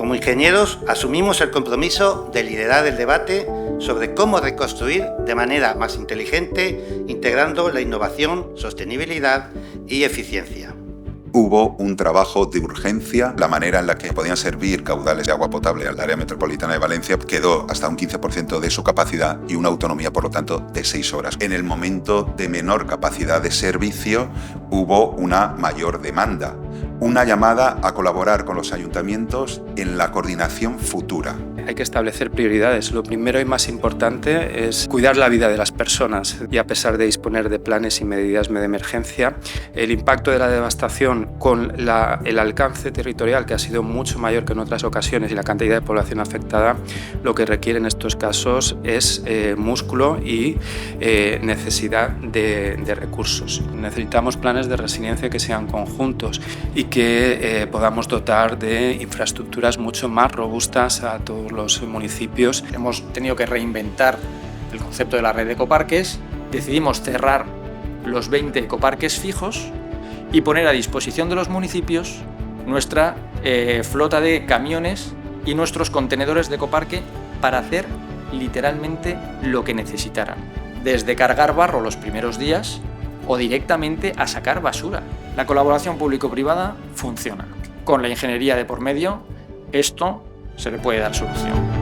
Como ingenieros asumimos el compromiso de liderar el debate sobre cómo reconstruir de manera más inteligente, integrando la innovación, sostenibilidad y eficiencia. Hubo un trabajo de urgencia. La manera en la que podían servir caudales de agua potable al área metropolitana de Valencia quedó hasta un 15% de su capacidad y una autonomía, por lo tanto, de 6 horas. En el momento de menor capacidad de servicio hubo una mayor demanda. Una llamada a colaborar con los ayuntamientos en la coordinación futura. Hay que establecer prioridades. Lo primero y más importante es cuidar la vida de las personas y a pesar de disponer de planes y medidas de emergencia, el impacto de la devastación con el alcance territorial, que ha sido mucho mayor que en otras ocasiones, y la cantidad de población afectada, lo que requiere en estos casos es músculo y necesidad de recursos. Necesitamos planes de resiliencia que sean conjuntos y que podamos dotar de infraestructuras mucho más robustas a todos los municipios. Hemos tenido que reinventar el concepto de la red de ecoparques. Decidimos cerrar los 20 ecoparques fijos y poner a disposición de los municipios nuestra flota de camiones y nuestros contenedores de ecoparque para hacer literalmente lo que necesitaran. Desde cargar barro los primeros días o directamente a sacar basura. La colaboración público-privada funciona. Con la ingeniería de por medio, esto se le puede dar solución.